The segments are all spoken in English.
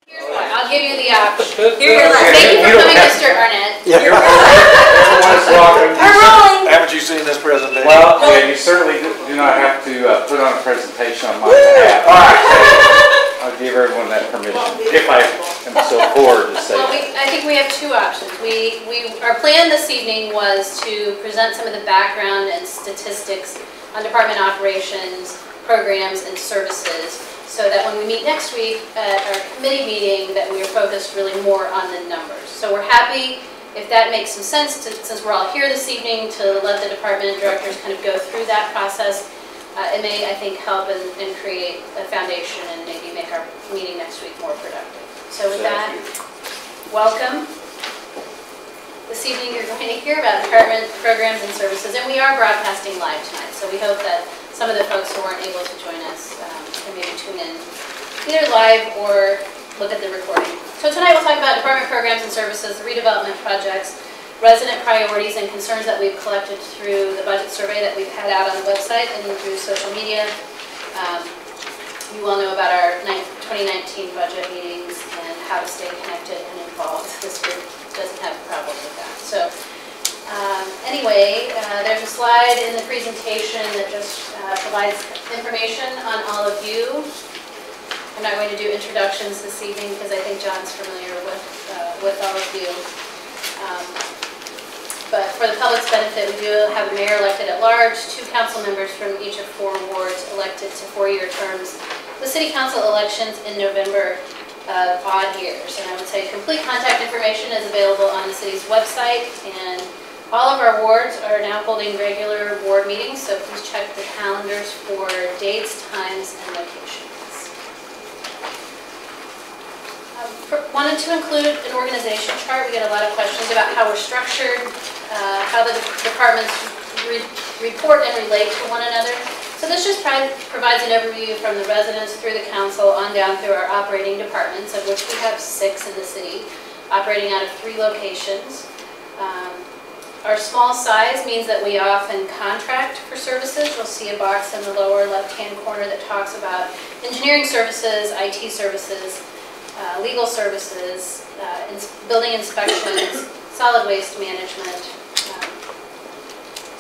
Here's what, I'll give you the option. Here you're left. Thank you for coming, Mr. Arnett. Everyone's welcome. Haven't you seen this presentation? Well, yeah, you certainly do not have to put on a presentation on my behalf. All right. I'll give everyone that permission, if I am so forward to say Well, that. I think we have two options. Our plan this evening was to present some of the background and statistics on department operations, programs, and services, so that when we meet next week at our committee meeting, that we are focused really more on the numbers. So we're happy, if that makes some sense, since we're all here this evening, to let the department directors kind of go through that process. It may, I think, help and create a foundation and maybe make our meeting next week more productive. So with that, welcome. This evening you're going to hear about department programs and services, and we are broadcasting live tonight, so we hope that some of the folks who weren't able to join us can maybe tune in either live or look at the recording. So tonight we'll talk about department programs and services, the redevelopment projects, resident priorities and concerns that we've collected through the budget survey that we've had out on the website and through social media. You all know about our 2019 budget meetings and how to stay connected and involved. This group doesn't have a problem with that. So anyway, there's a slide in the presentation that just provides information on all of you. I'm not going to do introductions this evening because I think John's familiar with all of you. But for the public's benefit, we do have a mayor elected at large, 2 council members from each of 4 wards elected to 4-year terms. The city council elections in November of odd years. And I would say complete contact information is available on the city's website, and all of our wards are now holding regular ward meetings, so please check the calendars for dates, times, and locations. Wanted to include an organization chart. We get a lot of questions about how we're structured, how the departments report and relate to one another. So this just provides an overview from the residents through the council on down through our operating departments, of which we have 6 in the city, operating out of 3 locations. Our small size means that we often contract for services. You'll see a box in the lower left-hand corner that talks about engineering services, IT services, legal services, building inspections, solid waste management.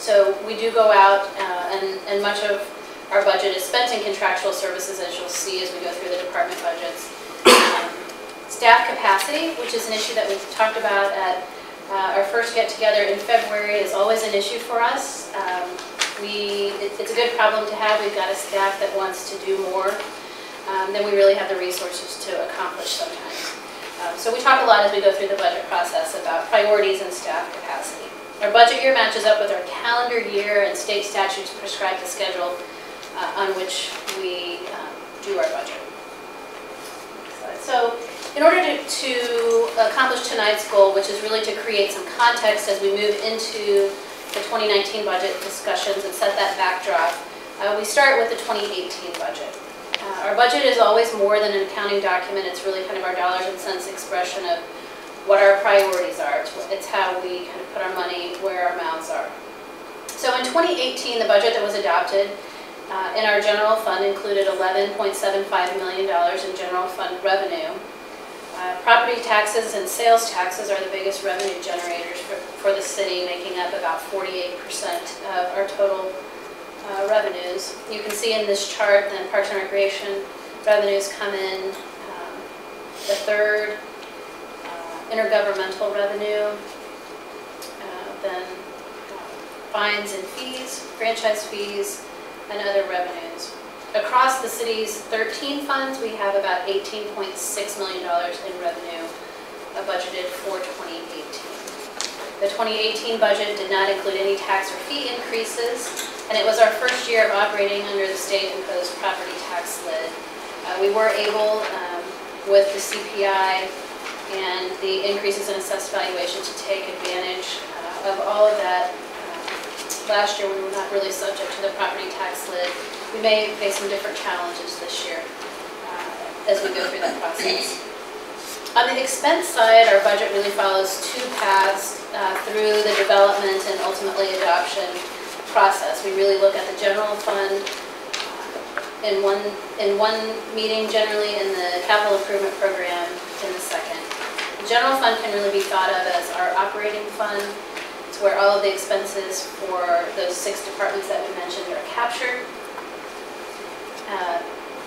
So we do go out and much of our budget is spent in contractual services, as you'll see as we go through the department budgets. Staff capacity, which is an issue that we've talked about at our first get-together in February, is always an issue for us. It's a good problem to have. We've got a staff that wants to do more than we really have the resources to accomplish sometimes. So we talk a lot as we go through the budget process about priorities and staff capacity. Our budget year matches up with our calendar year, and state statutes prescribe the schedule on which we do our budget. So in order to accomplish tonight's goal, which is really to create some context as we move into the 2019 budget discussions and set that backdrop, we start with the 2018 budget. Our budget is always more than an accounting document. It's really kind of our dollars and cents expression of what our priorities are. It's how we kind of put our money where our mouths are. So in 2018, the budget that was adopted in our general fund included $11.75 million in general fund revenue. Property taxes and sales taxes are the biggest revenue generators for the city, making up about 48% of our total revenues. You can see in this chart that Parks and Recreation revenues come in the 3rd, intergovernmental revenue, then fines and fees, franchise fees, and other revenues. Across the city's 13 funds, we have about $18.6 million in revenue budgeted for 2018. The 2018 budget did not include any tax or fee increases, and it was our first year of operating under the state-imposed property tax lid. We were able, with the CPI and the increases in assessed valuation, to take advantage of all of that. Last year, we were not really subject to the property tax lid. We may face some different challenges this year as we go through that process. On the expense side, our budget really follows 2 paths through the development and ultimately adoption process. We really look at the general fund in one meeting generally, and the capital improvement program in the second. The general fund can really be thought of as our operating fund. It's where all of the expenses for those 6 departments that we mentioned are captured.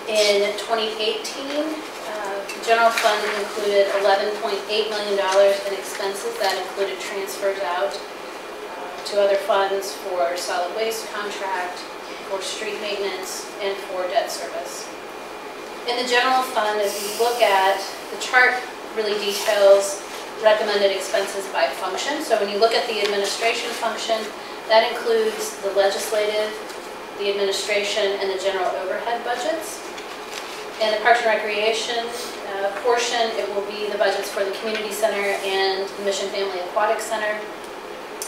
In 2018, the general fund included $11.8 million in expenses. That included transfers out to other funds for solid waste contract, for street maintenance, and for debt service. In the general fund, as we look at, the chart really details recommended expenses by function. So when you look at the administration function, that includes the legislative, the administration, and the general overhead budgets. In the Parks and Recreation portion, it will be the budgets for the community center and the Mission Family Aquatic Center.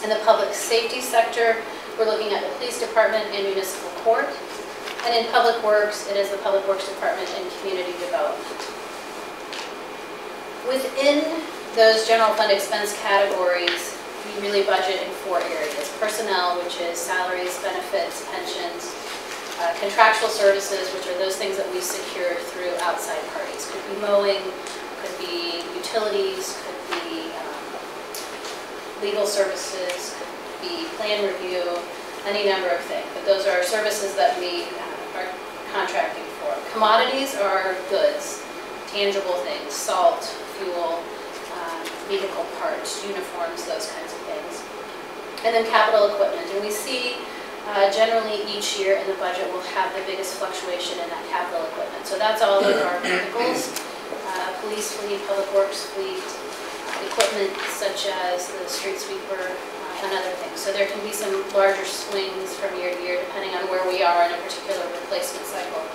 In the public safety sector, we're looking at the police department and municipal court. And in public works, it is the public works department and community development. Within those general fund expense categories, we really budget in 4 areas. Personnel, which is salaries, benefits, pensions. Contractual services, which are those things that we secure through outside parties. Could be mowing, could be utilities, could be legal services, could be plan review, any number of things. But those are services that we are contracting for. Commodities are goods, tangible things, salt, fuel, vehicle parts, uniforms, those kinds of things. And then capital equipment. And we see generally each year in the budget we'll have the biggest fluctuation in that capital equipment. So that's all of our vehicles, police fleet, public works fleet, equipment such as the street sweeper, and other things. So there can be some larger swings from year to year depending on where we are in a particular replacement cycle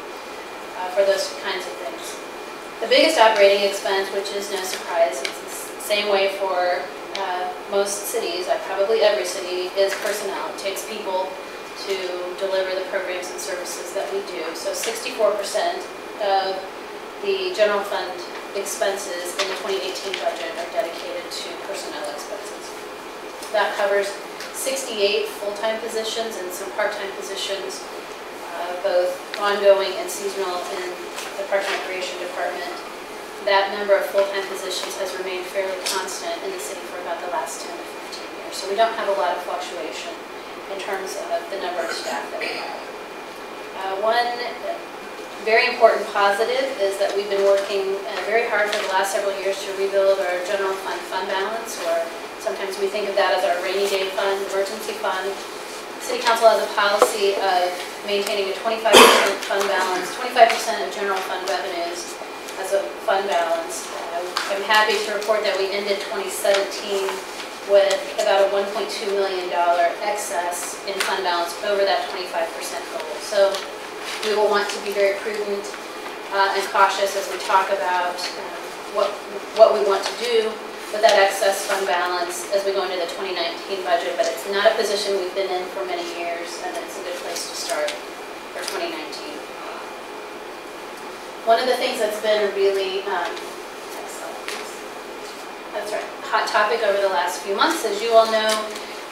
for those kinds of things. The biggest operating expense, which is no surprise, it's the same way for most cities, probably every city, is personnel. It takes people to deliver the programs and services that we do. So 64% of the general fund expenses in the 2018 budget are dedicated to personnel expenses. That covers 68 full-time positions and some part-time positions, both ongoing and seasonal in the Parks and Recreation Department. That number of full-time positions has remained fairly constant in the city for about the last 10 to 15 years. So we don't have a lot of fluctuation in terms of the number of staff that we have. One very important positive is that we've been working very hard for the last several years to rebuild our general fund balance, or sometimes we think of that as our rainy day fund, emergency fund. City Council has a policy of maintaining a 25% fund balance, 25% of general fund revenues as a fund balance. I'm happy to report that we ended 2017 with about a $1.2 million excess in fund balance over that 25% goal. So we will want to be very prudent and cautious as we talk about what we want to do with that excess fund balance as we go into the 2019 budget, but it's not a position we've been in for many years, and it's a good place to start for 2019. One of the things that's been a really hot topic over the last few months, as you all know,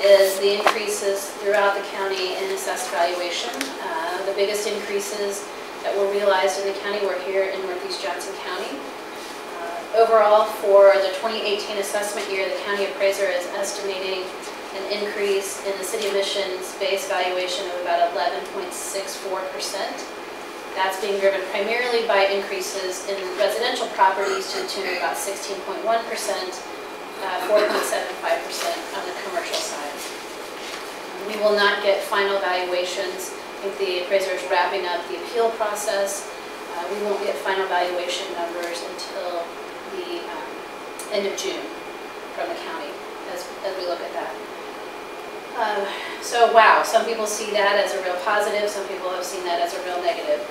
is the increases throughout the county in assessed valuation. The biggest increases that were realized in the county were here in Northeast Johnson County. Overall, for the 2018 assessment year, the county appraiser is estimating an increase in the city of Mission's base valuation of about 11.64%. That's being driven primarily by increases in residential properties to the tune of about 16.1%, 4.75% on the commercial side. We will not get final valuations. I think the appraiser is wrapping up the appeal process. We won't get final valuation numbers until the end of June from the county as we look at that. So wow, some people see that as a real positive, some people have seen that as a real negative.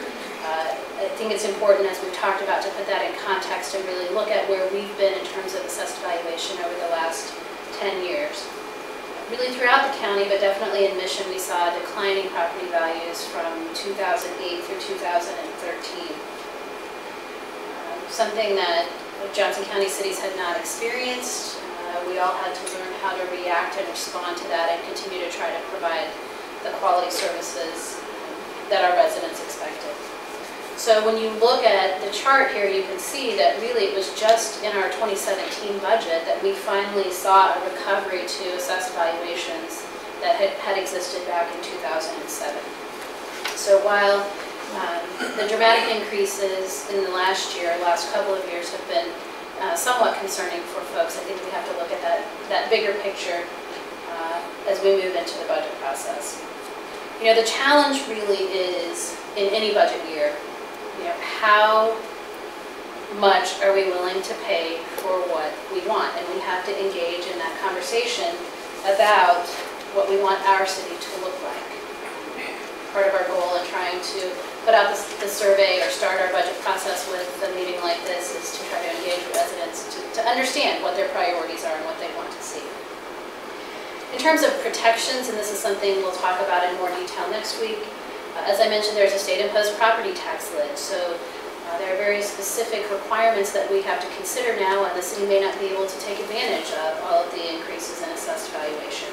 I think it's important, as we've talked about, to put that in context and really look at where we've been in terms of assessed valuation over the last 10 years. Really throughout the county, but definitely in Mission, we saw declining property values from 2008 through 2013. Something that Johnson County cities had not experienced. We all had to learn how to react and respond to that and continue to try to provide the quality services that our residents expected. So when you look at the chart here, you can see that really it was just in our 2017 budget that we finally saw a recovery to assessed valuations that had existed back in 2007. So while the dramatic increases in the last couple of years have been somewhat concerning for folks, I think we have to look at that bigger picture as we move into the budget process. You know, the challenge really is, in any budget year, you know, how much are we willing to pay for what we want? And we have to engage in that conversation about what we want our city to look like. Part of our goal in trying to put out the survey or start our budget process with a meeting like this is to try to engage residents to understand what their priorities are and what they want to see. In terms of protections, and this is something we'll talk about in more detail next week, as I mentioned, there's a state-imposed property tax lid, so there are very specific requirements that we have to consider now, and the city may not be able to take advantage of all of the increases in assessed valuation.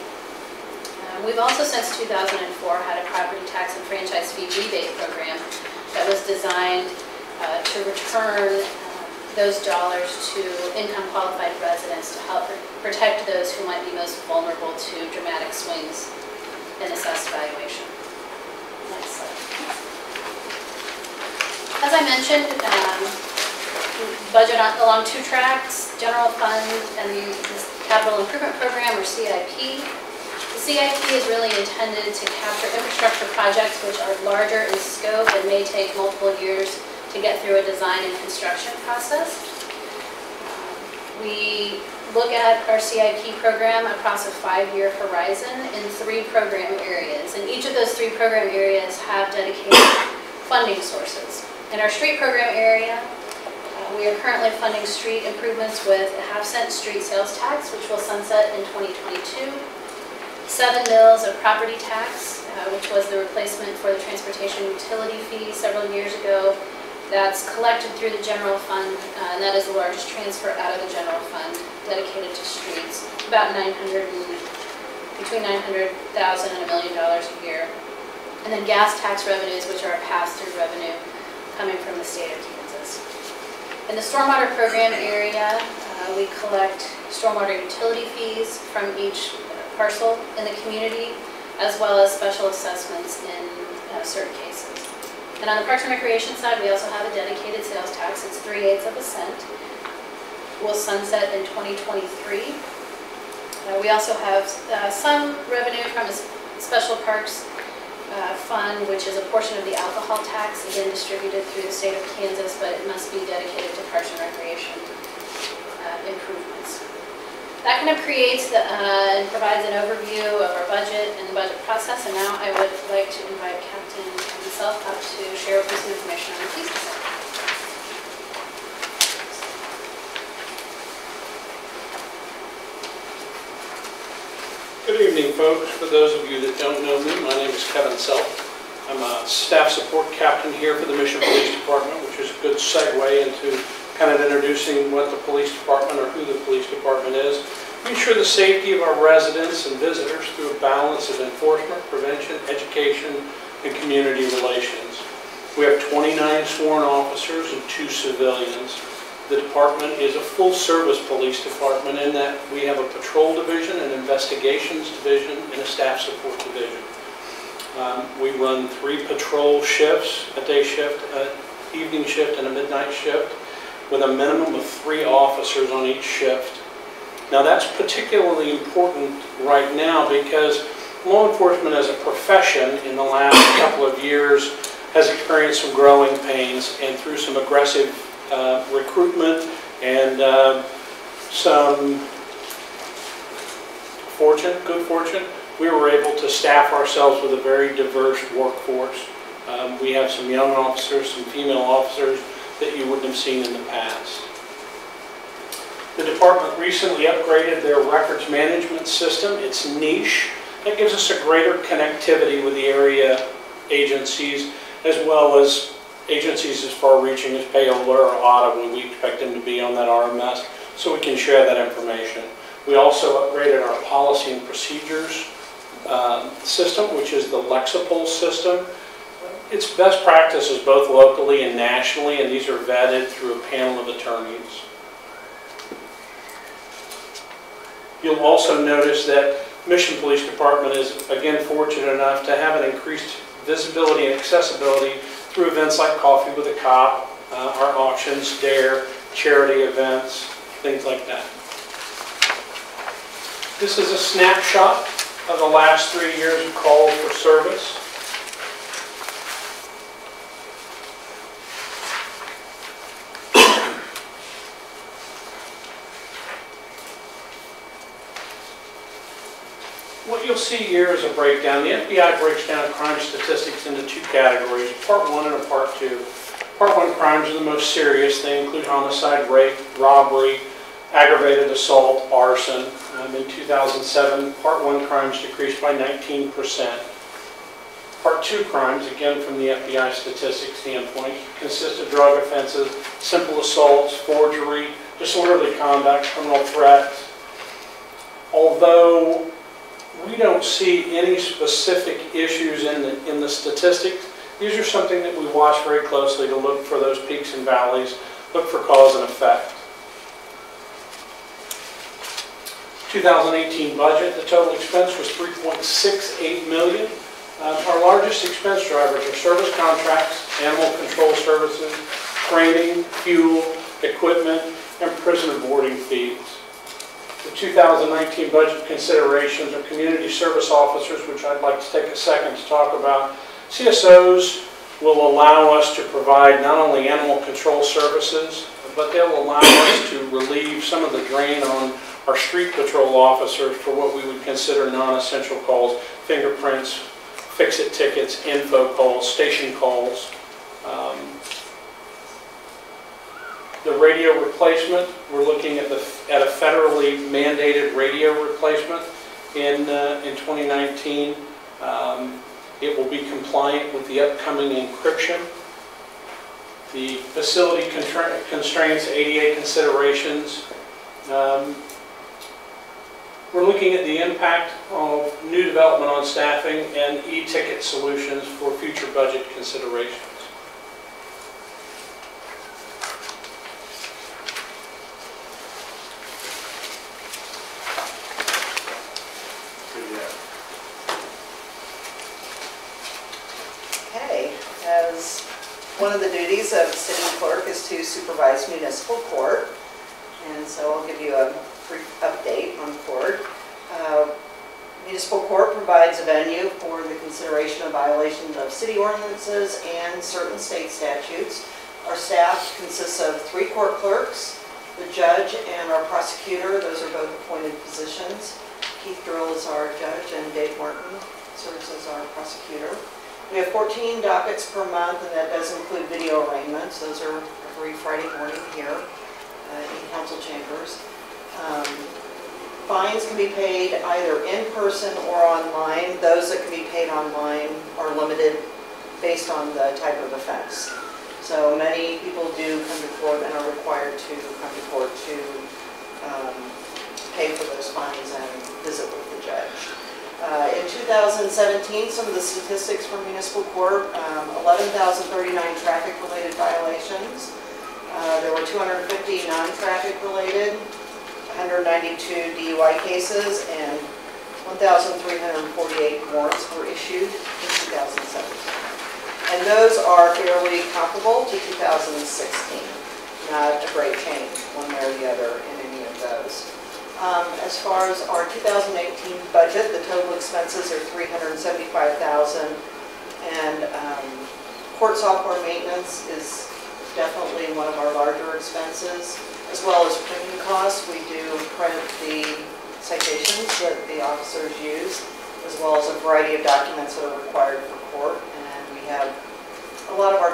We've also, since 2004, had a property tax and franchise fee rebate program that was designed to return those dollars to income-qualified residents to help protect those who might be most vulnerable to dramatic swings in assessed valuation. Next slide. As I mentioned, budget along two tracks, general fund and the capital improvement program, or CIP. The CIP is really intended to capture infrastructure projects which are larger in scope and may take multiple years to get through a design and construction process. We look at our CIP program across a 5-year horizon in 3 program areas, and each of those 3 program areas have dedicated funding sources. In our street program area, we are currently funding street improvements with a half-cent street sales tax, which will sunset in 2022. 7 mills of property tax, which was the replacement for the transportation utility fee several years ago. That's collected through the general fund, and that is the largest transfer out of the general fund dedicated to streets, about between $900,000 and $1 million a year. And then gas tax revenues, which are a pass-through revenue coming from the state of Kansas. In the stormwater program area, we collect stormwater utility fees from each parcel in the community, as well as special assessments in certain cases. And on the Parks and Recreation side, we also have a dedicated sales tax. It's 3/8 cents. Will sunset in 2023. We also have some revenue from a special parks fund, which is a portion of the alcohol tax, again distributed through the state of Kansas, but it must be dedicated to Parks and Recreation improvements. That kind of creates and provides an overview of our budget and the budget process, and now I would like to invite Captain himself up to share with us some information on the police department. Good evening, folks. For those of you that don't know me, my name is Kevin Self. I'm a staff support captain here for the Mission Police Department, which is a good segue into kind of introducing what the police department or who the police department is. We ensure the safety of our residents and visitors through a balance of enforcement, prevention, education, and community relations. We have 29 sworn officers and 2 civilians. The department is a full-service police department in that we have a patrol division, an investigations division, and a staff support division. We run 3 patrol shifts, a day shift, an evening shift, and a midnight shift, with a minimum of 3 officers on each shift. Now that's particularly important right now because law enforcement as a profession in the last couple of years has experienced some growing pains, and through some aggressive recruitment and some good fortune, we were able to staff ourselves with a very diverse workforce. We have some young officers, some female officers that you wouldn't have seen in the past. The department recently upgraded their records management system. It's niche. That gives us a greater connectivity with the area agencies, as well as agencies as far-reaching as Paola or Ottawa. We expect them to be on that RMS so we can share that information. We also upgraded our policy and procedures system, which is the Lexipol system. It's best practices both locally and nationally, and these are vetted through a panel of attorneys. You'll also notice that Mission Police Department is, again, fortunate enough to have an increased visibility and accessibility through events like Coffee with a Cop, our auctions, DARE, charity events, things like that. This is a snapshot of the last 3 years of calls for service. What you'll see here is a breakdown. The FBI breaks down crime statistics into 2 categories, Part 1 and a Part 2. Part 1 crimes are the most serious. They include homicide, rape, robbery, aggravated assault, arson. In 2007, Part 1 crimes decreased by 19%. Part 2 crimes, again from the FBI statistics standpoint, consist of drug offenses, simple assaults, forgery, disorderly conduct, criminal threats. Although we don't see any specific issues in the statistics, these are something that we watch very closely to look for those peaks and valleys, look for cause and effect. 2018 budget, the total expense was $3.68 million. Our largest expense drivers are service contracts, animal control services, training, fuel, equipment, and prisoner boarding fees. The 2019 budget considerations are community service officers, which I'd like to take a second to talk about. CSOs will allow us to provide not only animal control services, but they'll allow us to relieve some of the drain on our street patrol officers for what we would consider non-essential calls, fingerprints, fix-it tickets, info calls, station calls. The radio replacement, we're looking at a federally mandated radio replacement in 2019. It will be compliant with the upcoming encryption. The facility constraints, ADA considerations. We're looking at the impact of new development on staffing and e-ticket solutions for future budget considerations. Okay, as one of the duties of city clerk is to supervise municipal court, and so I'll give you a brief update on court. Municipal court provides a venue for the consideration of violations of city ordinances and certain state statutes. Our staff consists of 3 court clerks, the judge and our prosecutor. Those are both appointed positions. Keith Drill is our judge and Dave Martin serves as our prosecutor. We have 14 dockets per month, and that does include video arraignments. Those are every Friday morning here in council chambers. Fines can be paid either in person or online. Those that can be paid online are limited based on the type of offense. So many people do come to court and are required to come to court to pay for those fines and visit with the judge. In 2017, some of the statistics from municipal court, 11,039 traffic-related violations. There were 250 non-traffic related, 192 DUI cases, and 1,348 warrants were issued in 2017. And those are fairly comparable to 2016. Not a great change one way or the other in any of those. As far as our 2018 budget, the total expenses are $375,000, and court software maintenance is definitely one of our larger expenses, as well as printing costs. We do print the citations that the officers use, as well as a variety of documents that are required for court, and we have a lot of our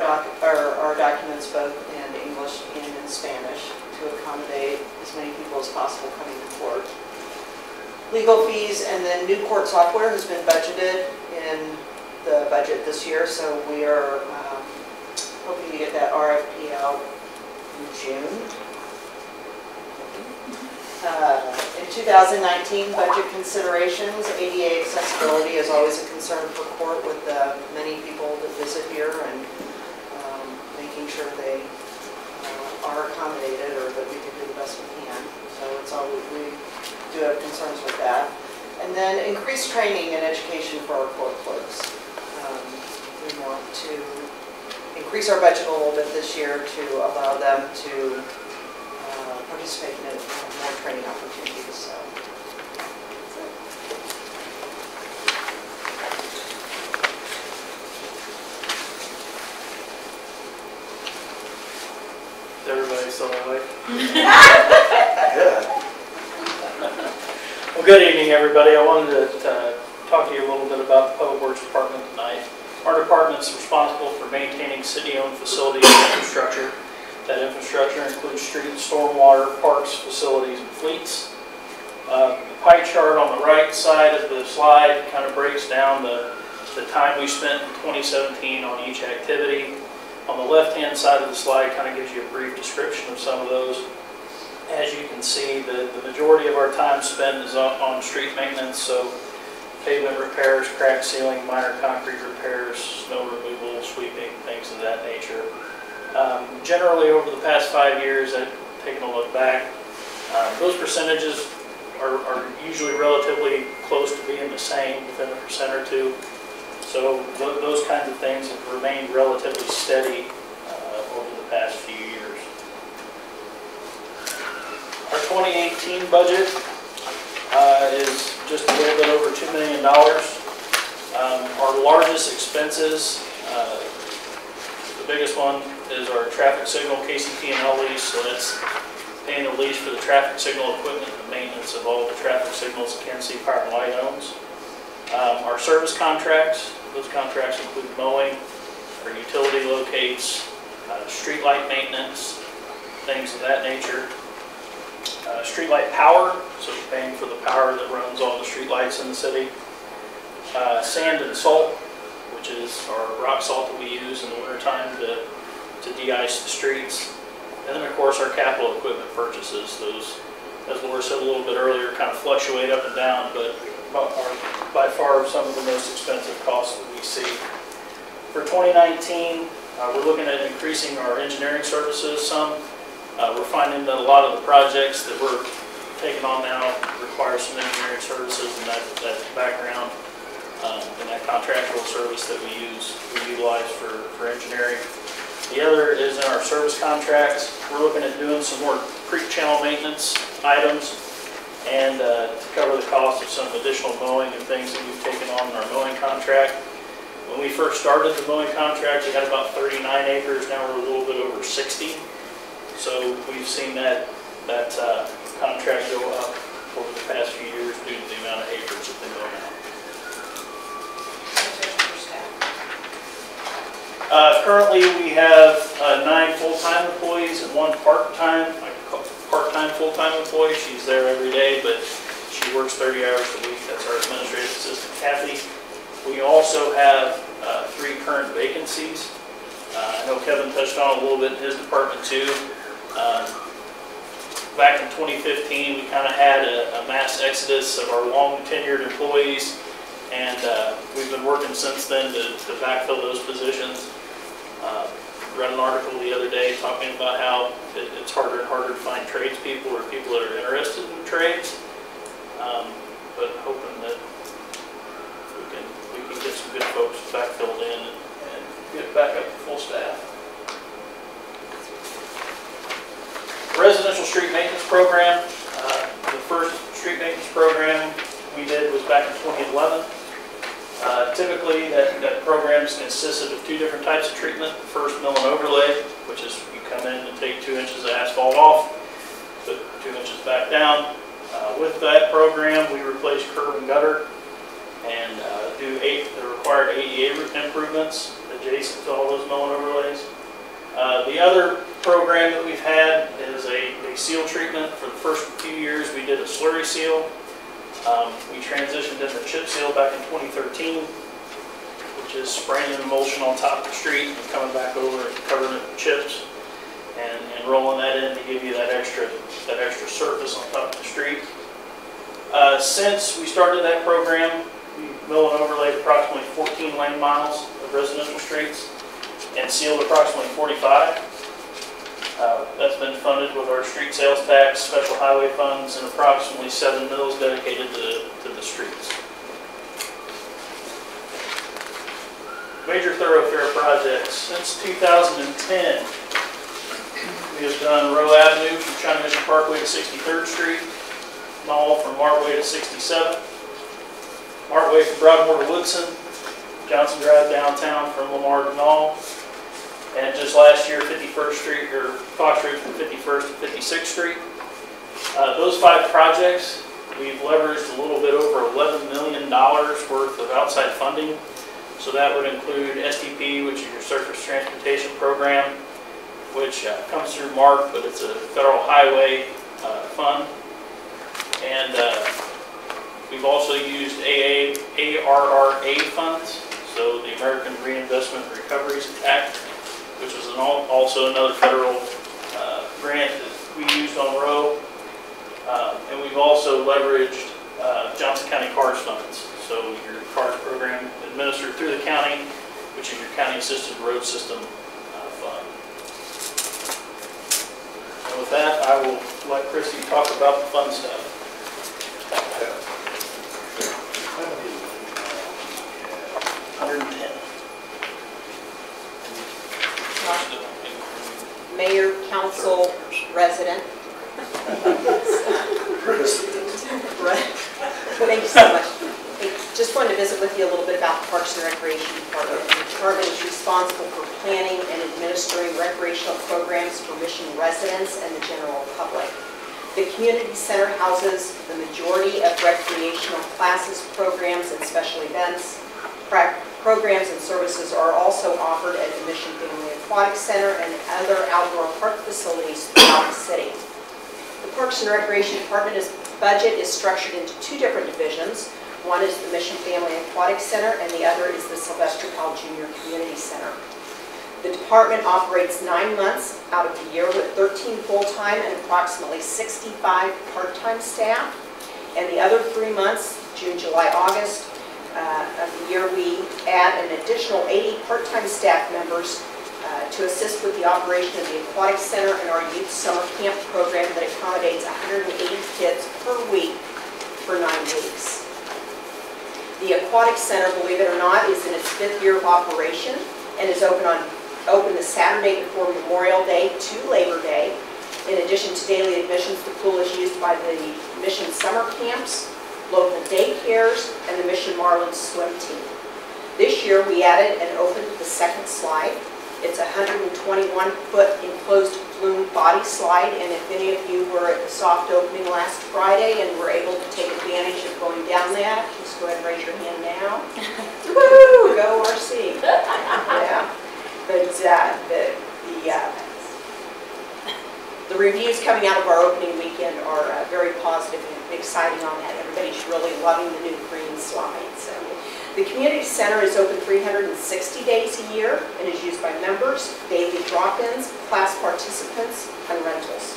documents both in English and in Spanish to accommodate as many people as possible coming to court. Legal fees, and then new court software has been budgeted in the budget this year, so we are hoping to get that RFP out in June. In 2019 budget considerations, ADA accessibility is always a concern for court with the many people that visit here, and making sure they are accommodated, or that we can do the best we can. So it's all, we do have concerns with that. And then increased training and education for our court clerks. We want to increase our budget a little bit this year to allow them to participate in more training opportunities. So that's it. Is everybody still awake? Good. Well, good evening, everybody. I wanted to talk to you a little bit about the Public Works Department tonight. Our department's responsible for maintaining city-owned facilities and infrastructure. That infrastructure includes streets, stormwater, parks, facilities, and fleets. The pie chart on the right side of the slide kind of breaks down the time we spent in 2017 on each activity. On the left-hand side of the slide kind of gives you a brief description of some of those. As you can see, the majority of our time spent is on street maintenance, so pavement repairs, crack sealing, minor concrete repairs, snow removal, sweeping, things of that nature. Generally, over the past 5 years, I've taken a look back, those percentages are usually relatively close to being the same, within 1% or 2%. So those kinds of things have remained relatively steady over the past few years. Our 2018 budget is just a little bit over $2 million. Our largest expenses, the biggest one is our traffic signal KCP&L lease, so that's paying the lease for the traffic signal equipment and maintenance of all the traffic signals Kansas City Fire and Light owns. Our service contracts, those contracts include mowing, our utility locates, street light maintenance, things of that nature. Street light power, so we're paying for the power that runs all the street lights in the city. Sand and salt, which is our rock salt that we use in the wintertime to de-ice the streets. And then, of course, our capital equipment purchases. Those, as Laura said a little bit earlier, kind of fluctuate up and down, but are by far some of the most expensive costs that we see. For 2019, we're looking at increasing our engineering services some. We're finding that a lot of the projects that we're taking on now require some engineering services and that background and that contractual service that we utilize for engineering. The other is in our service contracts. We're looking at doing some more creek channel maintenance items and to cover the cost of some additional mowing and things that we've taken on in our mowing contract. When we first started the mowing contract, we had about 39 acres. Now we're a little bit over 60. So we've seen that contract go up over the past few years due to the amount of acres that they mow now. Currently, we have 9 full-time employees and 1 part-time full-time employee. She's there every day, but she works 30 hours a week. That's our administrative assistant, Kathy. We also have 3 current vacancies. I know Kevin touched on a little bit in his department too. Back in 2015, we kind of had a mass exodus of our long-tenured employees, and we've been working since then to backfill those positions. Read an article the other day talking about how it's harder and harder to find tradespeople or people that are interested in trades, but hoping that we can get some good folks backfilled in and get back up to full staff. Residential street maintenance program. The first street maintenance program we did was back in 2011. Typically, that program consisted of 2 different types of treatment. The first, mill and overlay, which is you come in and take 2 inches of asphalt off, put 2 inches back down. With that program, we replace curb and gutter and do the required ADA improvements adjacent to all those mill and overlays. The other program that we've had is a seal treatment. For the first few years, we did a slurry seal. We transitioned into chip seal back in 2013, which is spraying an emulsion on top of the street and coming back over and covering it with chips and then rolling that in to give you that extra surface on top of the street. Since we started that program, we milled and overlaid approximately 14 lane miles of residential streets and sealed approximately 45. That's been funded with our street sales tax, special highway funds, and approximately 7 mills dedicated to the streets. Major thoroughfare projects. Since 2010, we have done Rowe Avenue from China Mission Parkway to 63rd Street, Knoll from Martway to 67th, Martway from Broadmoor to Woodson, Johnson Drive downtown from Lamar to Knoll, and just last year, 51st Street, or Fox Ridge from 51st to 56th Street. Those 5 projects, we've leveraged a little bit over $11 million worth of outside funding. So that would include STP, which is your Surface Transportation Program, which comes through MARC, but it's a federal highway fund. And we've also used ARRA funds, so the American Reinvestment Recovery Act, which was also another federal grant that we used on Rowe. And we've also leveraged Johnson County CARS funds. So your CARS program administered through the county, which is your County Assisted Road System fund. And with that, I will let Chrissy talk about the fun stuff. 110. Mayor, council, resident. Thank you so much. I just wanted to visit with you a little bit about the Parks and Recreation Department. The department is responsible for planning and administering recreational programs for Mission residents and the general public. The community center houses the majority of recreational classes, programs, and special events. Programs and services are also offered at the Mission Family Aquatic Center and other outdoor park facilities throughout the city. The Parks and Recreation Department's budget is structured into 2 different divisions. One is the Mission Family Aquatic Center, and the other is the Sylvester Powell Jr. Community Center. The department operates 9 months out of the year with 13 full-time and approximately 65 part-time staff. And the other 3 months, June, July, August of the year, we add an additional 80 part-time staff members to assist with the operation of the Aquatic Center and our youth summer camp program that accommodates 180 kids per week for 9 weeks. The Aquatic Center, believe it or not, is in its 5th year of operation and is open the Saturday before Memorial Day to Labor Day. In addition to daily admissions, the pool is used by the Mission summer camps, local daycares, and the Mission Marlins swim team. This year we added and opened the 2nd slide. It's a 121-foot enclosed flume body slide, and if any of you were at the soft opening last Friday and were able to take advantage of going down that, just go ahead and raise your hand now. Woo! Go RC. Yeah. But the reviews coming out of our opening weekend are very positive and exciting on that. Everybody's really loving the new green slide. So. The community center is open 360 days a year and is used by members, daily drop-ins, class participants, and rentals.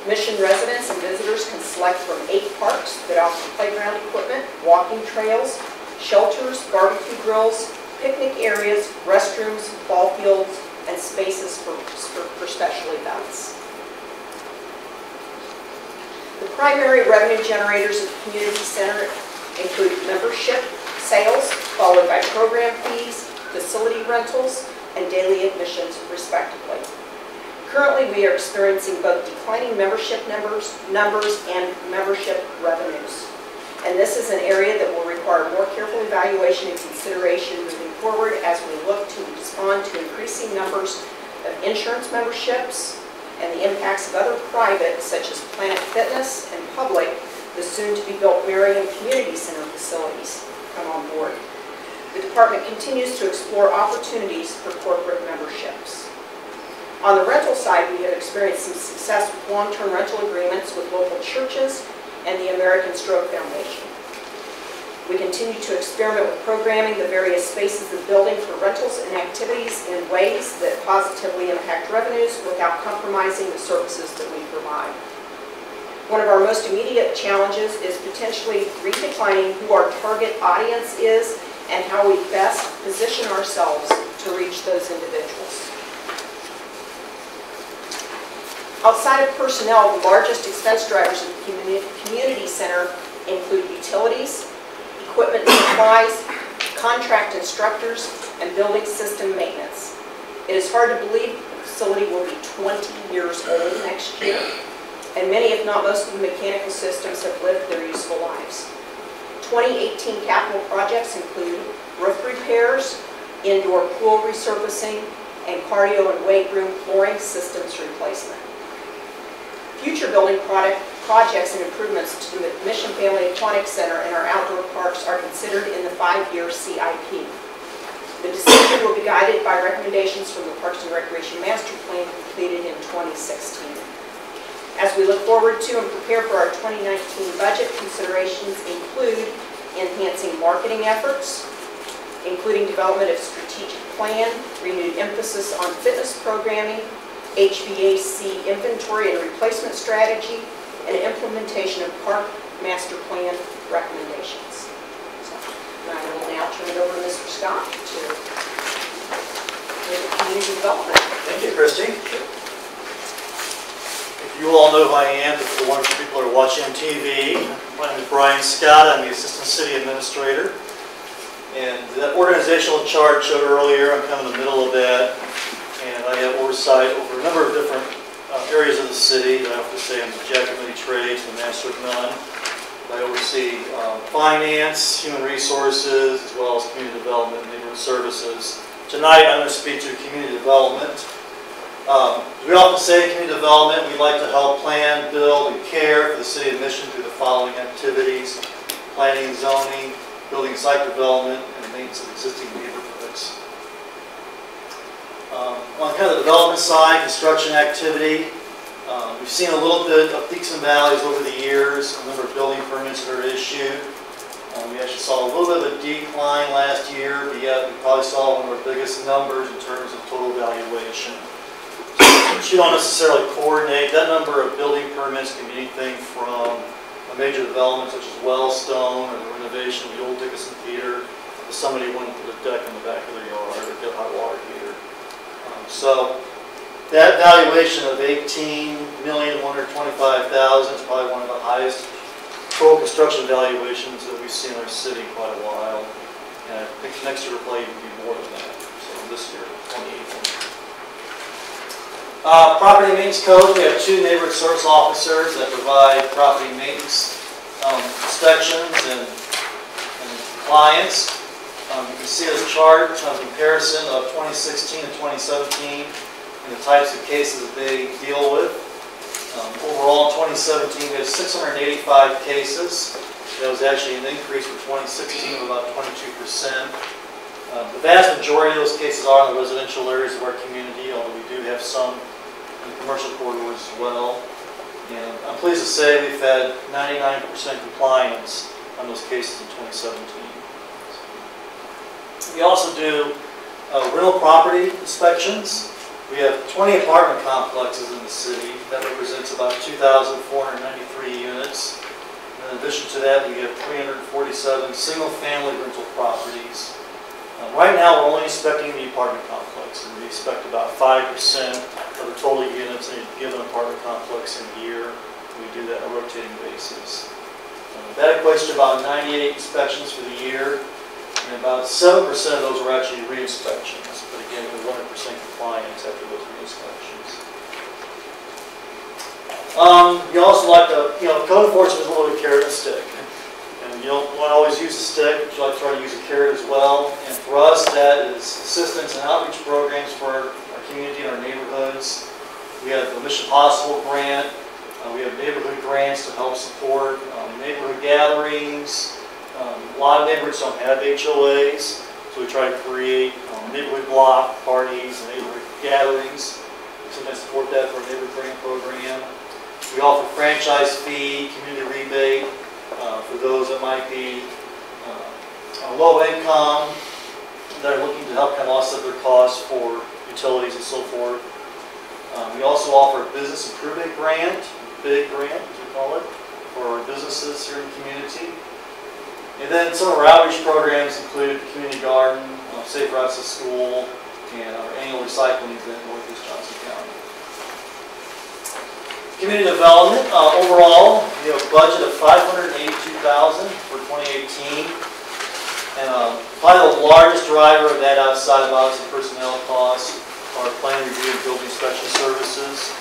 Mission residents and visitors can select from 8 parks that offer playground equipment, walking trails, shelters, barbecue grills, picnic areas, restrooms, ball fields, and spaces for special events. The primary revenue generators of the community center include membership, sales, followed by program fees, facility rentals, and daily admissions, respectively. Currently, we are experiencing both declining membership numbers and membership revenues. And this is an area that will require more careful evaluation and consideration moving forward as we look to respond to increasing numbers of insurance memberships and the impacts of other private, such as Planet Fitness and Public, the soon-to-be-built Marion Community Center facilities come on board. The department continues to explore opportunities for corporate memberships. On the rental side, we have experienced some success with long-term rental agreements with local churches and the American Stroke Foundation. We continue to experiment with programming the various spaces of the building for rentals and activities in ways that positively impact revenues without compromising the services that we provide. One of our most immediate challenges is potentially redefining who our target audience is and how we best position ourselves to reach those individuals. Outside of personnel, the largest expense drivers of the community center include utilities, equipment and supplies, contract instructors, and building system maintenance. It is hard to believe the facility will be 20 years old next year, and many, if not most, of the mechanical systems have lived their useful lives. 2018 capital projects include roof repairs, indoor pool resurfacing, and cardio and weight room flooring systems replacement. Future building projects and improvements to the Mission Family Aquatic Center and our outdoor parks are considered in the 5-year CIP. The decision will be guided by recommendations from the Parks and Recreation Master Plan completed in 2016. As we look forward to and prepare for our 2019 budget, considerations include enhancing marketing efforts, including development of strategic plan, renewed emphasis on fitness programming, HVAC inventory and replacement strategy, and implementation of park master plan recommendations. So, I will now turn it over to Mr. Scott to do the community development. Thank you, Christy. You all know who I am, but for the wonderful people who are watching on TV. My name is Brian Scott. I'm the Assistant City Administrator. And that organizational chart showed earlier, I'm kind of in the middle of that. And I have oversight over a number of different areas of the city. I have to say I'm the jack of many trades, the master of none. I oversee finance, human resources, as well as community development and neighborhood services. Tonight I'm going to speak to community development. We often say in community development we like to help plan, build, and care for the city of Mission through the following activities: planning and zoning, building site development, and maintenance of existing neighborhoods. On kind of the development side, construction activity, we've seen a little bit of peaks and valleys over the years, a number of building permits that are issued. We actually saw a little bit of a decline last year, but yet we probably saw one of our biggest numbers in terms of total valuation. You don't necessarily coordinate. That number of building permits can be anything from a major development such as Wellstone or the renovation of the old Dickinson Theater to somebody wanting to put a deck in the back of their yard or get a hot water heater. So that valuation of $18,125,000 is probably one of the highest total construction valuations that we've seen in our city in quite a while. And I think next year will probably even be more than that. So this year, 2018. Property maintenance code, we have 2 neighborhood service officers that provide property maintenance inspections and compliance. You can see this chart on comparison of 2016 and 2017 and the types of cases that they deal with. Overall, in 2017, we had 685 cases. That was actually an increase from 2016 of about 22%. The vast majority of those cases are in the residential areas of our community, although we do have some in commercial corridors as well. And I'm pleased to say we've had 99% compliance on those cases in 2017. We also do rental property inspections. We have 20 apartment complexes in the city. That represents about 2,493 units. In addition to that, we have 347 single-family rental properties. Right now, we're only inspecting the apartment complex, and we inspect about 5% of the total units in a given apartment complex in a year. We do that on a rotating basis. That equates to about 98 inspections for the year, and about 7% of those are actually re-inspections. But again, with 100% compliance after those re-inspections. You also like to, code enforcement is a little bit carrot and stick. And you don't want to always use a stick, but you like to try to use a carrot as well. And for us, that is assistance and outreach programs for our community and our neighborhoods. We have the Mission Possible grant. We have neighborhood grants to help support neighborhood gatherings. A lot of neighborhoods don't have HOAs, so we try to create neighborhood block parties and neighborhood gatherings. We sometimes support that for a neighborhood grant program. We offer franchise fee, community rebate for those that might be low income that are looking to help kind of offset their costs for utilities and so forth. We also offer a business improvement grant, big grant as we call it, for our businesses here in the community. And then some of our outreach programs include community garden, safe routes to school, and our annual recycling event in Northeast Johnson County. Community development, overall, we have a budget of $582,000 for 2018. And probably the largest driver of that outside of obviously personnel costs are plan review and building inspection services.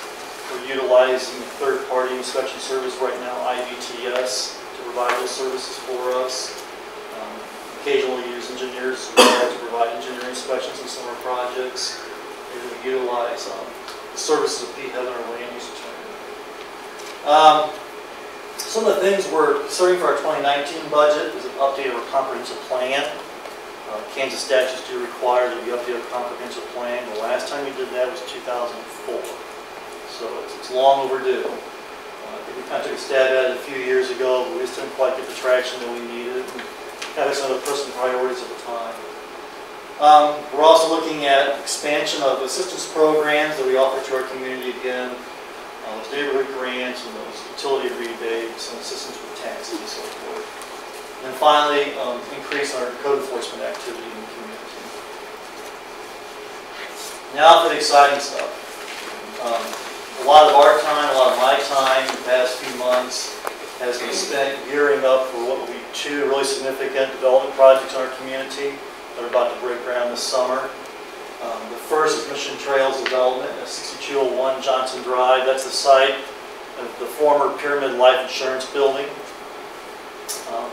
We're utilizing third-party inspection service right now, IVTS, to provide those services for us. Occasionally use engineers as well to provide engineering inspections on some of our projects. And we utilize the services of Pete Heather, our land use attorney. Some of the things we're considering for our 2019 budget is an update of our comprehensive plan. Kansas statutes do require that we update our comprehensive plan. The last time we did that was 2004. So it's long overdue. I think we kind of took a stab at it a few years ago, but we just didn't quite get the traction that we needed. Kind of some of the personal priorities at the time. We're also looking at expansion of assistance programs that we offer to our community again. Those neighborhood grants and those utility rebates and assistance with taxes and so forth. And finally, increase our code enforcement activity in the community. Now for the exciting stuff. A lot of our time, a lot of my time in the past few months has been spent gearing up for what will be two really significant development projects in our community that are about to break ground this summer. The first is Mission Trails Development at 6201 Johnson Drive. That's the site of the former Pyramid Life Insurance Building.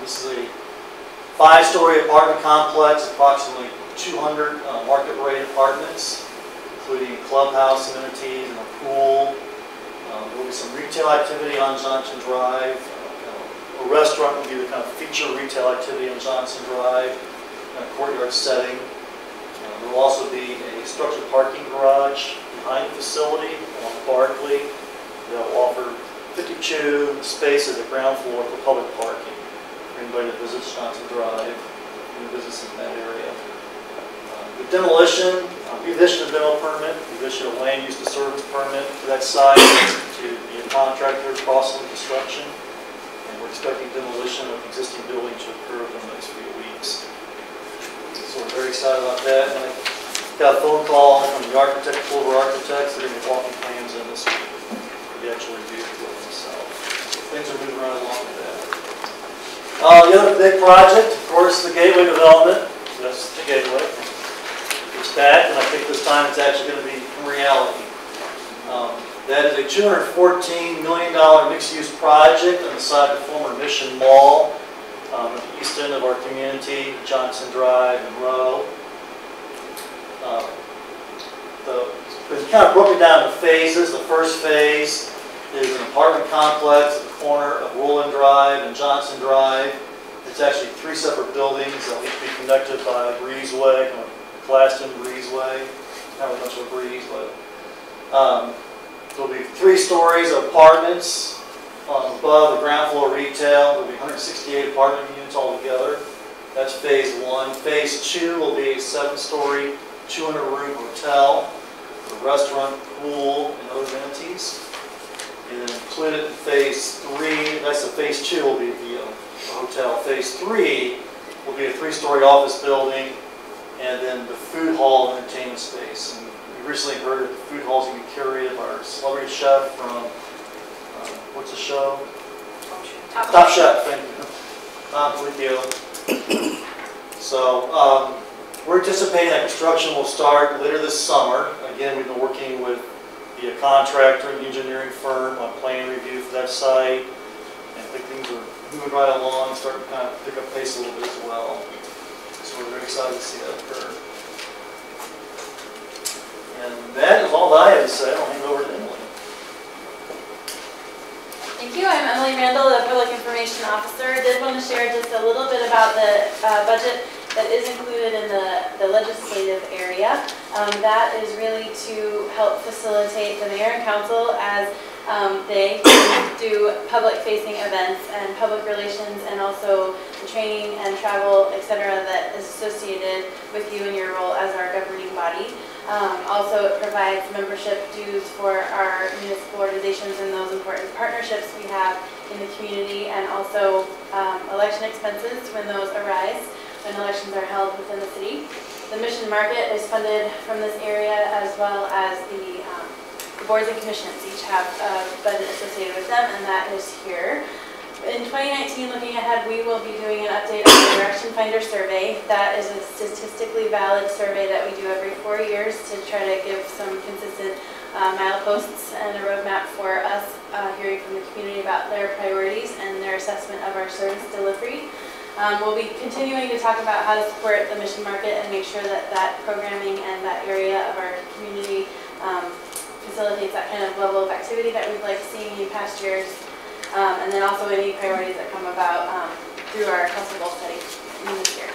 This is a 5-story apartment complex, approximately 200 market-rate apartments, including clubhouse amenities and a pool. There will be some retail activity on Johnson Drive. A restaurant will be the kind of feature retail activity on Johnson Drive in a courtyard setting. There will also be a structured parking garage behind the facility on Barkley that will offer 52 spaces at ground floor for public parking for anybody that visits Johnson Drive and businesses in that area. The demolition, we've issued a demo permit, we've issued a land use to service permit for that site to be a contractor, Crossland Construction, and we're expecting demolition of the existing building to occur within the next few weeks. So we're very excited about that. And I got a phone call from the architect, Clover Architects. They're going to be walking plans in this week for the actual review of the building itself. So things are moving right along with that. The other big project, of course, the Gateway development. So that's the Gateway. It's back, and I think this time it's actually going to be in reality. That is a $214 million mixed-use project on the side of the former Mission Mall. At the east end of our community, Johnson Drive and Row. It's kind of broken down into phases. The first phase is an apartment complex at the corner of Roland Drive and Johnson Drive. It's actually 3 separate buildings that will each be connected by a breezeway, kind of a glassed-in breezeway. Not really much of a breeze, but there'll be 3 stories of apartments. Above the ground floor retail, there will be 168 apartment units altogether. That's phase 1. Phase 2 will be a 7-story, 200-room hotel with a restaurant, pool, and other amenities. And then included in phase 3, that's the phase 2 will be the hotel. Phase 3 will be a 3-story office building, and then the food hall and entertainment space. And we recently heard that the food hall is going to be curated by our celebrity chef from what's the show? Top Chef, thank you. With you. So we're anticipating that construction will start later this summer. Again, we've been working with the contractor and engineering firm on plan review for that site. And I think things are moving right along, starting to kind of pick up pace a little bit as well. So we're very excited to see that occur. And that is all that I have to say. I'll hand it over to Emily. Thank you. I'm Emily Randall, the Public Information Officer. I did want to share just a little bit about the budget that is included in the legislative area. That is really to help facilitate the mayor and council as they do public-facing events and public relations, and also the training and travel, etc., that is associated with you and your role as our governing body. Also, it provides membership dues for our municipal organizations and those important partnerships we have in the community, and also election expenses when those arise, when elections are held within the city. The Mission Market is funded from this area, as well as the boards and commissions each have a budget associated with them, and that is here. In 2019, looking ahead, we will be doing an update on the Direction Finder survey. That is a statistically valid survey that we do every 4 years to try to give some consistent mileposts and a roadmap for us hearing from the community about their priorities and their assessment of our service delivery. We'll be continuing to talk about how to support the Mission Market and make sure that that programming and that area of our community facilitates that kind of level of activity that we've liked seeing in past years. And then also any priorities that come about through our council goal study in this year.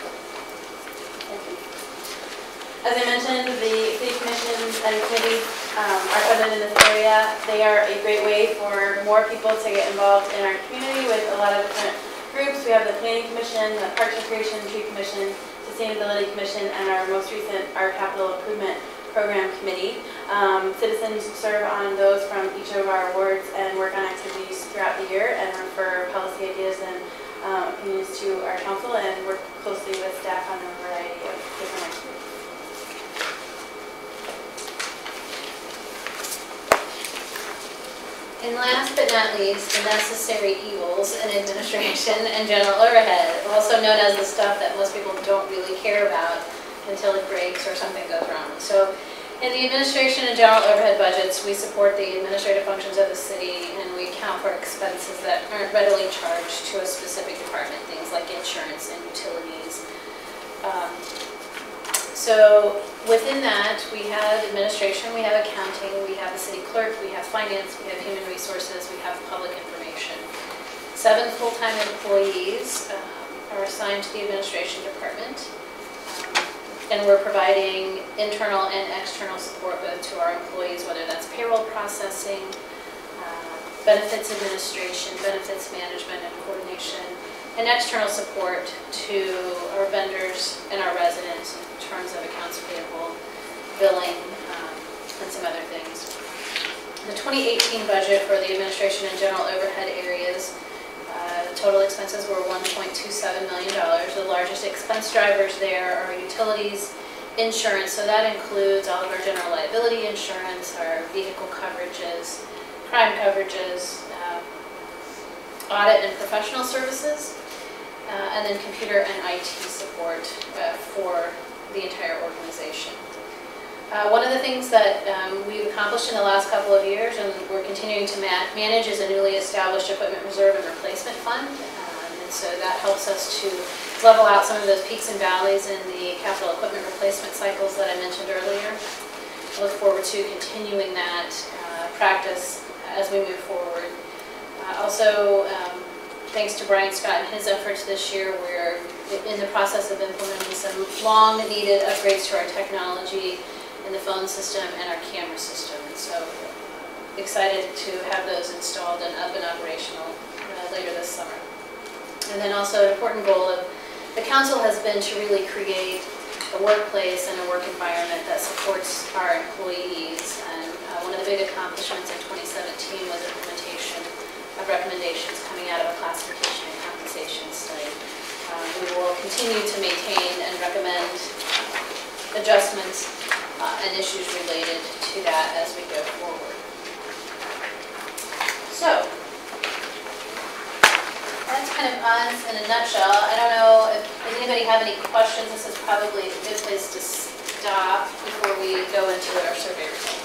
As I mentioned, the city commissions and committees are funded in this area. They are a great way for more people to get involved in our community with a lot of different groups. We have the Planning Commission, the Parks and Recreation Tree Commission, Sustainability Commission, and our most recent, our Capital Improvement Program Committee. Citizens serve on those from each of our wards and work on activities throughout the year and refer policy ideas and opinions to our council, and work closely with staff on a variety of different activities. And last but not least, the necessary evils in administration and general overhead, also known as the stuff that most people don't really care about until it breaks or something goes wrong. So in the administration and general overhead budgets, we support the administrative functions of the city, and we account for expenses that aren't readily charged to a specific department, things like insurance and utilities. So within that, we have administration, we have accounting, we have the city clerk, we have finance, we have human resources, we have public information. 7 full-time employees are assigned to the administration department. And we're providing internal and external support both to our employees, whether that's payroll processing, benefits administration, benefits management and coordination, and external support to our vendors and our residents in terms of accounts payable, billing, and some other things. The 2018 budget for the administration and general overhead areas, total expenses were $1.27 million. The largest expense drivers there are utilities, insurance, so that includes all of our general liability insurance, our vehicle coverages, crime coverages, audit and professional services, and then computer and IT support for the entire organization. One of the things that we've accomplished in the last couple of years, and we're continuing to manage, is a newly established equipment reserve and replacement fund. And so that helps us to level out some of those peaks and valleys in the capital equipment replacement cycles that I mentioned earlier. I look forward to continuing that practice as we move forward. Also, thanks to Brian Scott and his efforts this year, we're in the process of implementing some long-needed upgrades to our technology in the phone system and our camera system. And so excited to have those installed and up and operational later this summer. And then also an important goal of the council has been to really create a workplace and a work environment that supports our employees. And one of the big accomplishments in 2017 was implementation of recommendations coming out of a classification and compensation study. We will continue to maintain and recommend adjustments and issues related to that as we go forward. So, that's kind of us in a nutshell. I don't know if does anybody have any questions. This is probably a good place to stop before we go into our survey results.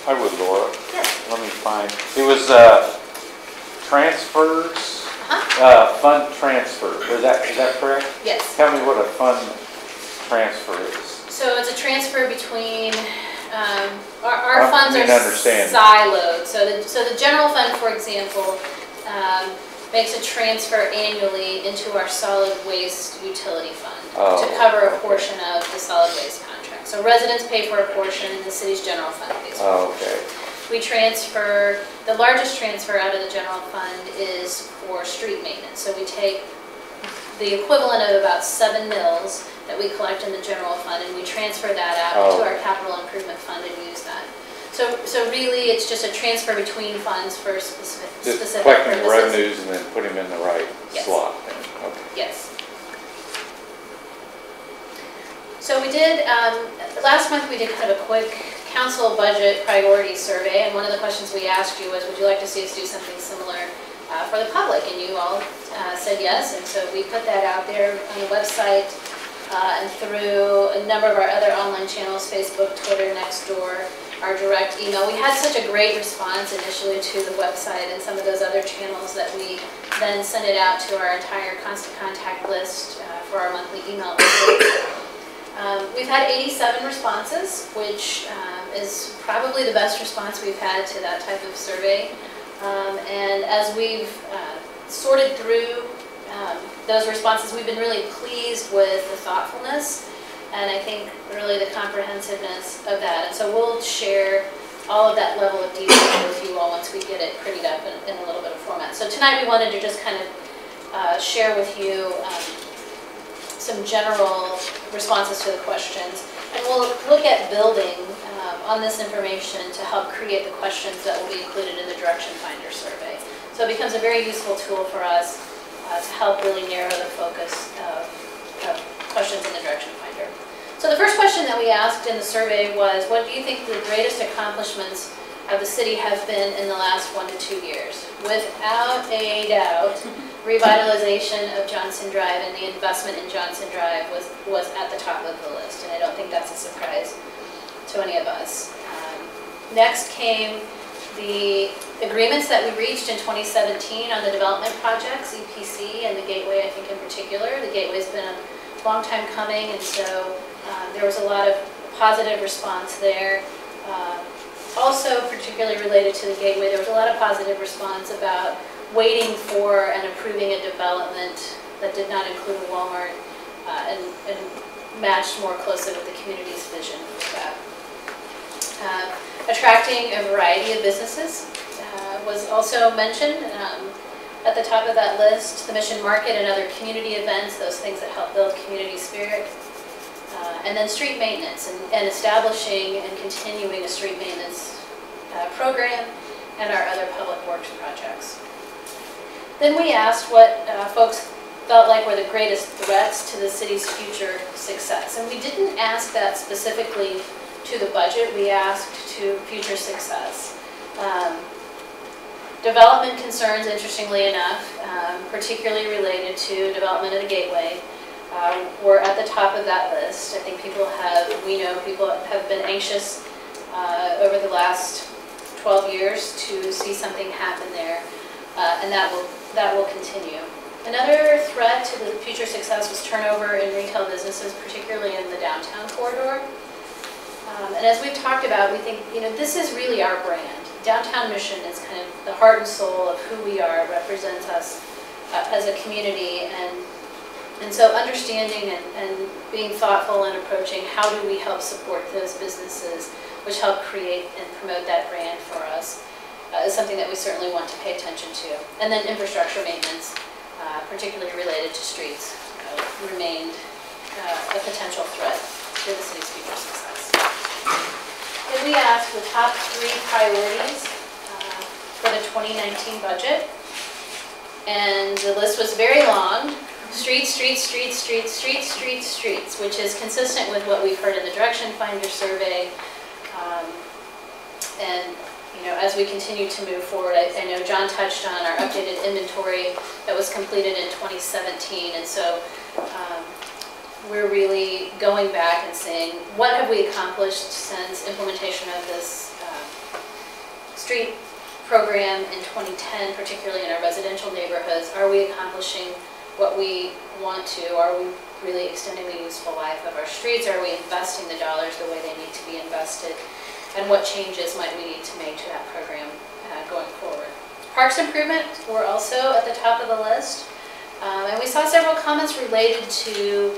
I would, Laura. Yes. Let me find. It was transfers. Fund transfer. Is that correct? Yes. Tell me what a fund transfer is. So it's a transfer between our funds are understand. siloed. So the general fund, for example, makes a transfer annually into our solid waste utility fund Oh, to cover a okay. portion of the solid waste contract. So residents pay for a portion and the city's general fund pays for a Oh, portion. okay. We transfer, the largest transfer out of the general fund is for street maintenance. So we take the equivalent of about 7 mills that we collect in the general fund and we transfer that out into Oh. our capital improvement fund and use that. So really, it's just a transfer between funds for specific Just purposes. collecting the revenues and then put them in the right Yes. slot then, okay. Yes. So we did, last month we did kind of a quick council budget priority survey, and one of the questions we asked you was, would you like to see us do something similar for the public? And you all said yes, and so we put that out there on the website and through a number of our other online channels, Facebook, Twitter, Nextdoor, our direct email. We had such a great response initially to the website and some of those other channels that we then sent it out to our entire constant contact list for our monthly email list. We've had 87 responses, which is probably the best response we've had to that type of survey. And as we've sorted through those responses, we've been really pleased with the thoughtfulness and I think really the comprehensiveness of that. And so we'll share all of that level of detail with you all once we get it prettied up in a little bit of format. So tonight we wanted to just kind of share with you some general responses to the questions. And we'll look at building on this information to help create the questions that will be included in the Direction Finder survey. So it becomes a very useful tool for us to help really narrow the focus of questions in the Direction Finder. So the first question that we asked in the survey was, what do you think the greatest accomplishments of the city have been in the last 1 to 2 years? Without a doubt, revitalization of Johnson Drive and the investment in Johnson Drive was at the top of the list, and I don't think that's a surprise to any of us. Next came the agreements that we reached in 2017 on the development projects, EPC and the Gateway, I think in particular. The Gateway's been a long time coming, and so there was a lot of positive response there. Also, particularly related to the Gateway, there was a lot of positive response about waiting for and approving a development that did not include a Walmart and matched more closely with the community's vision for that. Attracting a variety of businesses was also mentioned at the top of that list. The Mission Market and other community events, those things that help build community spirit. And then street maintenance and establishing and continuing a street maintenance program and our other public works projects. Then we asked what folks felt like were the greatest threats to the city's future success. And we didn't ask that specifically to the budget, we asked to future success. Development concerns, interestingly enough, particularly related to development of the Gateway, were at the top of that list. I think we know people have been anxious over the last 12 years to see something happen there, and that will continue. Another threat to the future success was turnover in retail businesses, particularly in the downtown corridor. And as we've talked about, we think, this is really our brand. Downtown Mission is kind of the heart and soul of who we are, represents us as a community, and so understanding and being thoughtful and approaching how do we help support those businesses which help create and promote that brand for us is something that we certainly want to pay attention to. And then infrastructure maintenance, particularly related to streets, remained a potential threat to the city's future success. Then we asked the top 3 priorities for the 2019 budget, and the list was very long. Streets, streets, streets, streets, streets, streets, streets, which is consistent with what we've heard in the Direction Finder survey. And as we continue to move forward, I know John touched on our updated inventory that was completed in 2017, and so we're really going back and saying, what have we accomplished since implementation of this street program in 2010, particularly in our residential neighborhoods? Are we accomplishing what we want to? Are we really extending the useful life of our streets? Are we investing the dollars the way they need to be invested? And what changes might we need to make to that program going forward? Parks improvement were also at the top of the list. And we saw several comments related to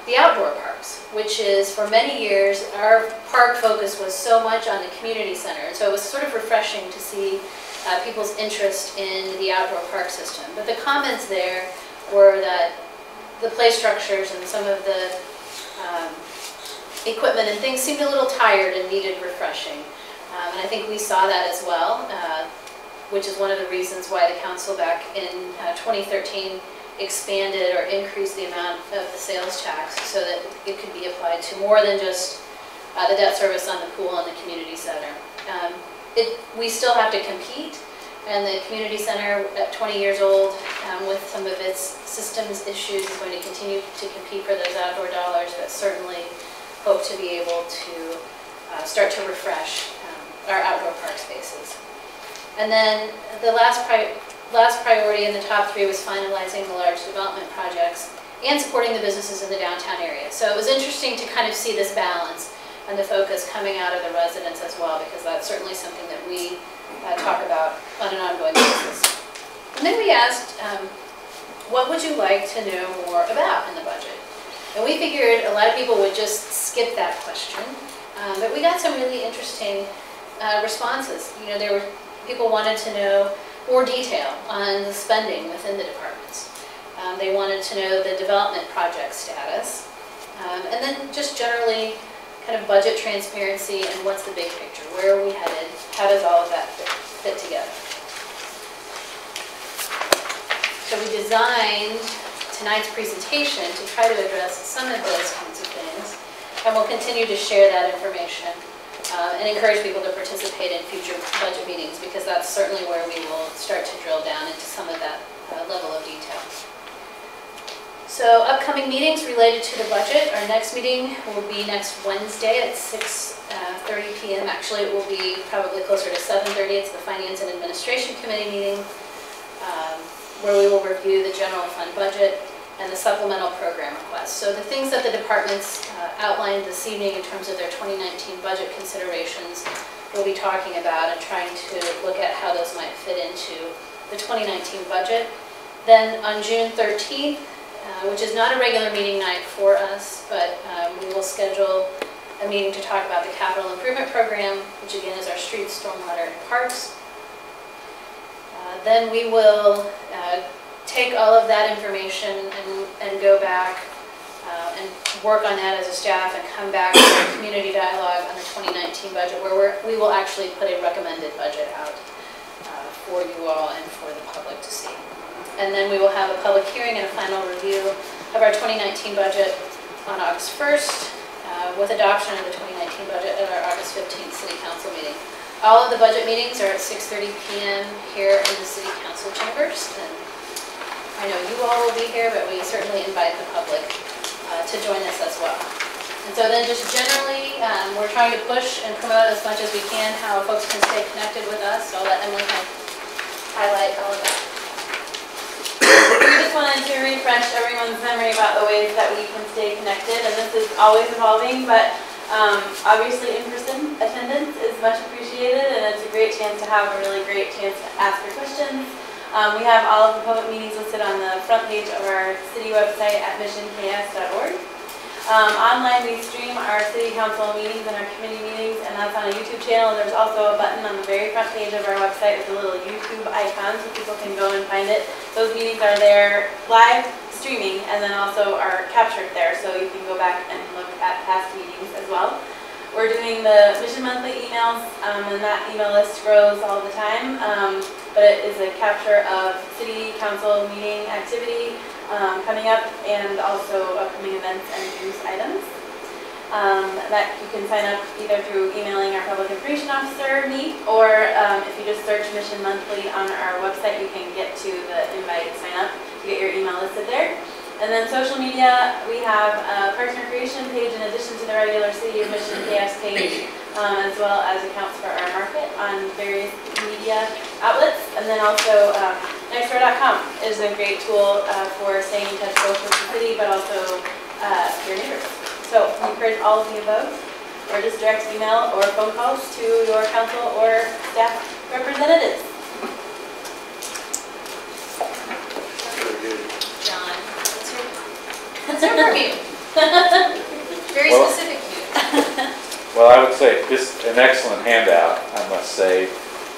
the outdoor parks, which is, for many years, our park focus was so much on the community center. And so it was sort of refreshing to see people's interest in the outdoor park system. But the comments there were that the play structures and some of the equipment and things seemed a little tired and needed refreshing. And I think we saw that as well, which is one of the reasons why the council back in 2013 expanded or increased the amount of the sales tax so that it could be applied to more than just the debt service on the pool and the community center. We still have to compete, and the community center at 20 years old with some of its systems issues is going to continue to compete for those outdoor dollars, but certainly hope to be able to start to refresh our outdoor park spaces. And then the last priority in the top 3 was finalizing the large development projects and supporting the businesses in the downtown area. So it was interesting to kind of see this balance and the focus coming out of the residents as well, because that's certainly something that we talk about on an ongoing basis. And then we asked, what would you like to know more about in the budget? And we figured a lot of people would just skip that question, but we got some really interesting responses. You know, there were people wanted to know more detail on the spending within the departments. They wanted to know the development project status, and then just generally kind of budget transparency and what's the big picture, where are we headed, how does all of that fit together. So we designed tonight's presentation to try to address some of those kinds of things, and we'll continue to share that information and encourage people to participate in future budget meetings, because that's certainly where we will start to drill down into some of that level of detail. So upcoming meetings related to the budget, our next meeting will be next Wednesday at 6:30 p.m. Actually, it will be probably closer to 7:30. It's the Finance and Administration Committee meeting, where we will review the general fund budget and the supplemental program requests. So the things that the departments outlined this evening in terms of their 2019 budget considerations, we'll be talking about and trying to look at how those might fit into the 2019 budget. Then on June 13th, which is not a regular meeting night for us, but we will schedule a meeting to talk about the capital improvement program, which again is our streets, stormwater, and parks. Then we will take all of that information and go back and work on that as a staff and come back to a community dialogue on the 2019 budget, where we will actually put a recommended budget out for you all and for the public to see. And then we will have a public hearing and a final review of our 2019 budget on August 1st with adoption of the 2019 budget at our August 15th City Council meeting. All of the budget meetings are at 6:30 p.m. here in the City Council chambers. And I know you all will be here, but we certainly invite the public to join us as well. And so then just generally, we're trying to push and promote as much as we can how folks can stay connected with us. So I'll let Emily kind of highlight all of that. We just wanted to refresh everyone's memory about the ways that we can stay connected, and this is always evolving, but obviously in-person attendance is much appreciated, and it's a great chance to have a really great chance to ask your questions. We have all of the public meetings listed on the front page of our city website at missionks.org. Online, we stream our city council meetings and our committee meetings, and that's on a YouTube channel. There's also a button on the very front page of our website with a little YouTube icon so people can go and find it. Those meetings are there live streaming and then also are captured there, so you can go back and look at past meetings as well. We're doing the Mission Monthly emails, and that email list grows all the time, but it is a capture of city council meeting activity coming up, and also upcoming events and news items. That you can sign up either through emailing our public information officer, me, or if you just search Mission Monthly on our website, you can get to the invite sign up to get your email listed there. And then social media, we have a Parks and Recreation page in addition to the regular City of Mission KS page, as well as accounts for our market on various media outlets. And then also Nextdoor.com is a great tool for staying in touch both with the city but also your neighbors. So we encourage all of the above, or just direct email or phone calls to your council or staff representatives. from you. Very Well- specific to you. Well, I would say just an excellent handout, I must say,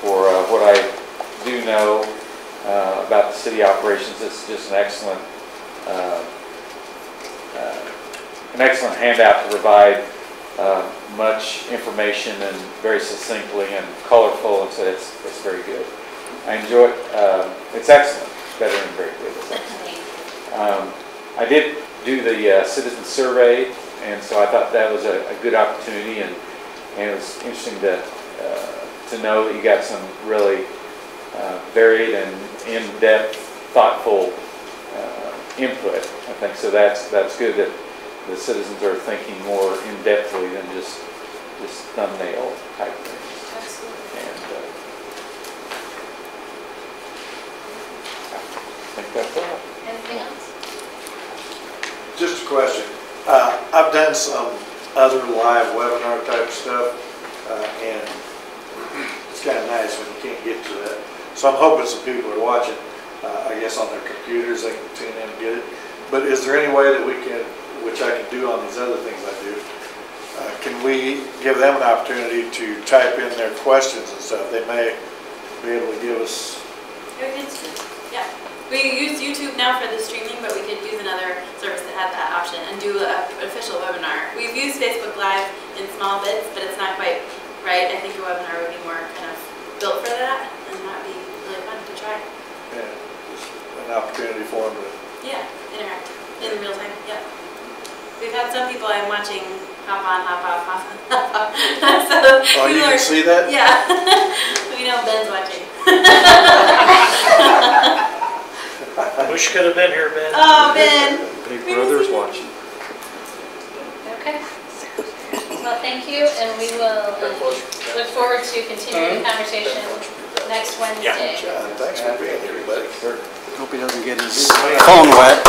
for what I do know about the city operations. It's just an excellent handout to provide much information and very succinctly and colorful, and so it's very good. I enjoy it. It's excellent. Better than very good. It's excellent. I did do the citizen survey, and so I thought that was a good opportunity, and it was interesting to know that you got some really varied and in-depth, thoughtful input. I think so. That's good that the citizens are thinking more in-depthly than just thumbnail type things. Absolutely. And I think that's all. Anything else? Just a question. I've done some other live webinar type stuff, and it's kind of nice when you can't get to that. So I'm hoping some people are watching, I guess on their computers, they can tune in and get it. But is there any way that we can, which I can do on these other things I do, can we give them an opportunity to type in their questions and stuff? They may be able to give us. Yeah. We use YouTube now for the streaming, but we could use another service that had that option and do an official webinar. We've used Facebook Live in small bits, but it's not quite right. I think a webinar would be more kind of built for that, and that'd be really fun to try. Yeah, just an opportunity for them to. Yeah, interact in real time. Yep. We've had some people I'm watching hop on, hop off, hop on, hop off. So Oh, you people can see that? Yeah. We know Ben's watching. Wish you could have been here, Ben. Oh, Ben. Big Brother's watching. Okay. Well, thank you, and we will look forward to continuing the conversation next Wednesday. John, thanks for being here, buddy. Hope he doesn't get his phone wet.